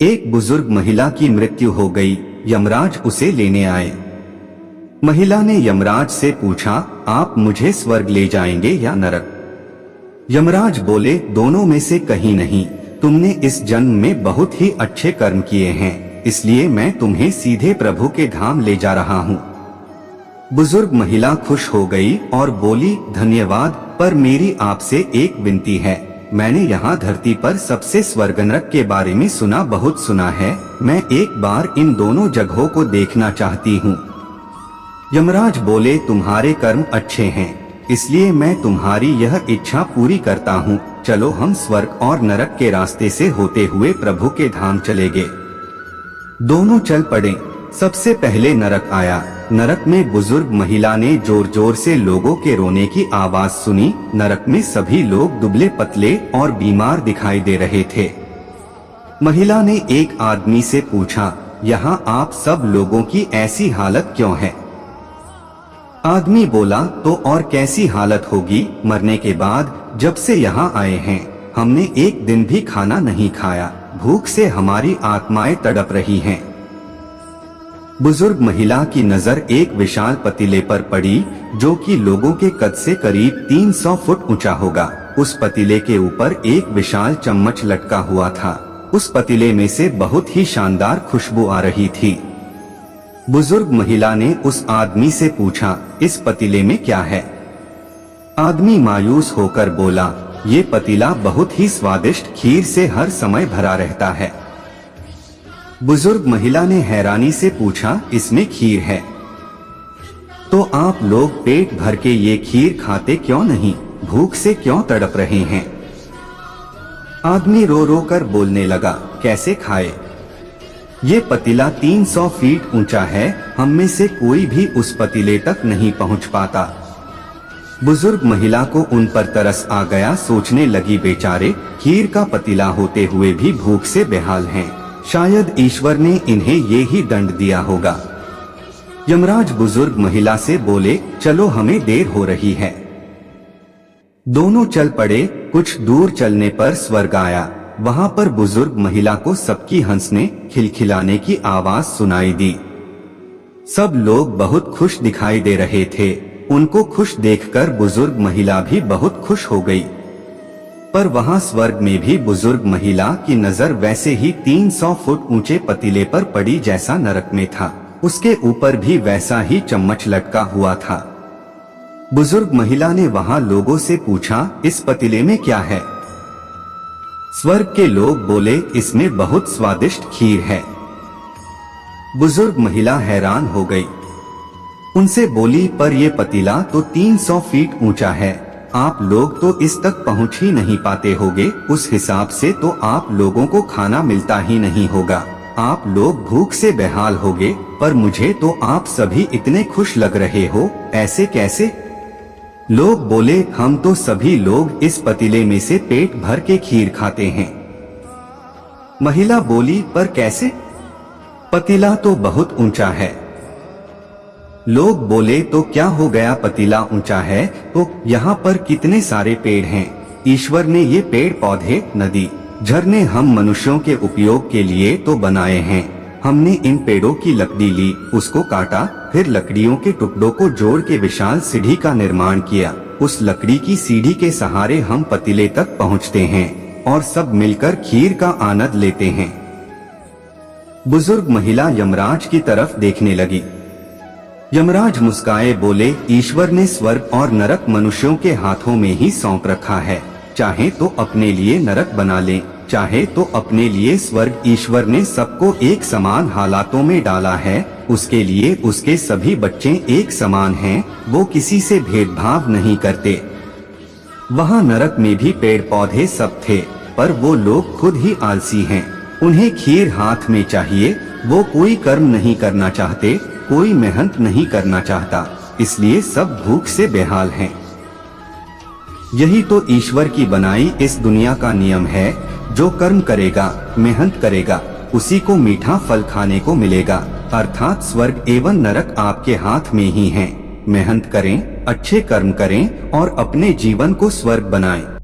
एक बुजुर्ग महिला की मृत्यु हो गई। यमराज उसे लेने आए। महिला ने यमराज से पूछा, आप मुझे स्वर्ग ले जाएंगे या नरक? यमराज बोले, दोनों में से कहीं नहीं। तुमने इस जन्म में बहुत ही अच्छे कर्म किए हैं, इसलिए मैं तुम्हें सीधे प्रभु के धाम ले जा रहा हूँ। बुजुर्ग महिला खुश हो गई और बोली, धन्यवाद, पर मेरी आपसे एक विनती है। मैंने यहाँ धरती पर सबसे स्वर्ग नरक के बारे में बहुत सुना है। मैं एक बार इन दोनों जगहों को देखना चाहती हूँ। यमराज बोले, तुम्हारे कर्म अच्छे हैं, इसलिए मैं तुम्हारी यह इच्छा पूरी करता हूँ। चलो हम स्वर्ग और नरक के रास्ते से होते हुए प्रभु के धाम चले गए। दोनों चल पड़े। सबसे पहले नरक आया। नरक में बुजुर्ग महिला ने जोर जोर से लोगों के रोने की आवाज सुनी। नरक में सभी लोग दुबले पतले और बीमार दिखाई दे रहे थे। महिला ने एक आदमी से पूछा, यहाँ आप सब लोगों की ऐसी हालत क्यों है? आदमी बोला, तो और कैसी हालत होगी, मरने के बाद जब से यहाँ आए हैं हमने एक दिन भी खाना नहीं खाया। भूख से हमारी आत्माएं तड़प रही हैं। बुजुर्ग महिला की नजर एक विशाल पतीले पर पड़ी, जो कि लोगों के कद से करीब 300 फुट ऊंचा होगा। उस पतीले के ऊपर एक विशाल चम्मच लटका हुआ था। उस पतीले में से बहुत ही शानदार खुशबू आ रही थी। बुजुर्ग महिला ने उस आदमी से पूछा, इस पतीले में क्या है? आदमी मायूस होकर बोला, ये पतीला बहुत ही स्वादिष्ट खीर से हर समय भरा रहता है। बुजुर्ग महिला ने हैरानी से पूछा, इसमें खीर है? तो आप लोग पेट भर के ये खीर खाते क्यों नहीं? भूख से क्यों तड़प रहे हैं? आदमी रो रो कर बोलने लगा, कैसे खाए? ये पतीला 300 फीट ऊंचा है, हम में से कोई भी उस पतीले तक नहीं पहुंच पाता। बुजुर्ग महिला को उन पर तरस आ गया। सोचने लगी, बेचारे खीर का पतीला होते हुए भी भूख से बेहाल हैं। शायद ईश्वर ने इन्हें ये ही दंड दिया होगा। यमराज बुजुर्ग महिला से बोले, चलो हमें देर हो रही है। दोनों चल पड़े। कुछ दूर चलने पर स्वर्ग आया। वहाँ पर बुजुर्ग महिला को सबकी हंसने खिलखिलाने की आवाज सुनाई दी। सब लोग बहुत खुश दिखाई दे रहे थे। उनको खुश देखकर बुजुर्ग महिला भी बहुत खुश हो गई। पर वहाँ स्वर्ग में भी बुजुर्ग महिला की नजर वैसे ही 300 फुट ऊंचे पतीले पर पड़ी जैसा नरक में था। उसके ऊपर भी वैसा ही चम्मच लटका हुआ था। बुजुर्ग महिला ने वहाँ लोगों से पूछा, इस पतीले में क्या है? स्वर्ग के लोग बोले, इसमें बहुत स्वादिष्ट खीर है। बुजुर्ग महिला हैरान हो गई। उनसे बोली, पर यह पतीला तो 300 फीट ऊंचा है, आप लोग तो इस तक पहुंच ही नहीं पाते होगे। उस हिसाब से तो आप लोगों को खाना मिलता ही नहीं होगा। आप लोग भूख से बेहाल होगे, पर मुझे तो आप सभी इतने खुश लग रहे हो, ऐसे कैसे? लोग बोले, हम तो सभी लोग इस पतीले में से पेट भर के खीर खाते हैं। महिला बोली, पर कैसे? पतीला तो बहुत ऊंचा है। लोग बोले, तो क्या हो गया, पतीला ऊंचा है तो यहाँ पर कितने सारे पेड़ हैं। ईश्वर ने ये पेड़ पौधे, नदी, झरने हम मनुष्यों के उपयोग के लिए तो बनाए हैं। हमने इन पेड़ों की लकड़ी ली, उसको काटा, फिर लकड़ियों के टुकड़ों को जोड़ के विशाल सीढ़ी का निर्माण किया। उस लकड़ी की सीढ़ी के सहारे हम पतीले तक पहुँचते हैं और सब मिलकर खीर का आनंद लेते हैं। बुजुर्ग महिला यमराज की तरफ देखने लगी। यमराज मुस्काए, बोले, ईश्वर ने स्वर्ग और नरक मनुष्यों के हाथों में ही सौंप रखा है। चाहे तो अपने लिए नरक बना ले, चाहे तो अपने लिए स्वर्ग। ईश्वर ने सबको एक समान हालातों में डाला है। उसके लिए उसके सभी बच्चे एक समान हैं। वो किसी से भेदभाव नहीं करते। वहाँ नरक में भी पेड़ पौधे सब थे, पर वो लोग खुद ही आलसी हैं। उन्हें खीर हाथ में चाहिए। वो कोई कर्म नहीं करना चाहते, कोई मेहनत नहीं करना चाहता, इसलिए सब भूख से बेहाल हैं। यही तो ईश्वर की बनाई इस दुनिया का नियम है। जो कर्म करेगा, मेहनत करेगा, उसी को मीठा फल खाने को मिलेगा। अर्थात स्वर्ग एवं नरक आपके हाथ में ही हैं। मेहनत करें, अच्छे कर्म करें और अपने जीवन को स्वर्ग बनाएं।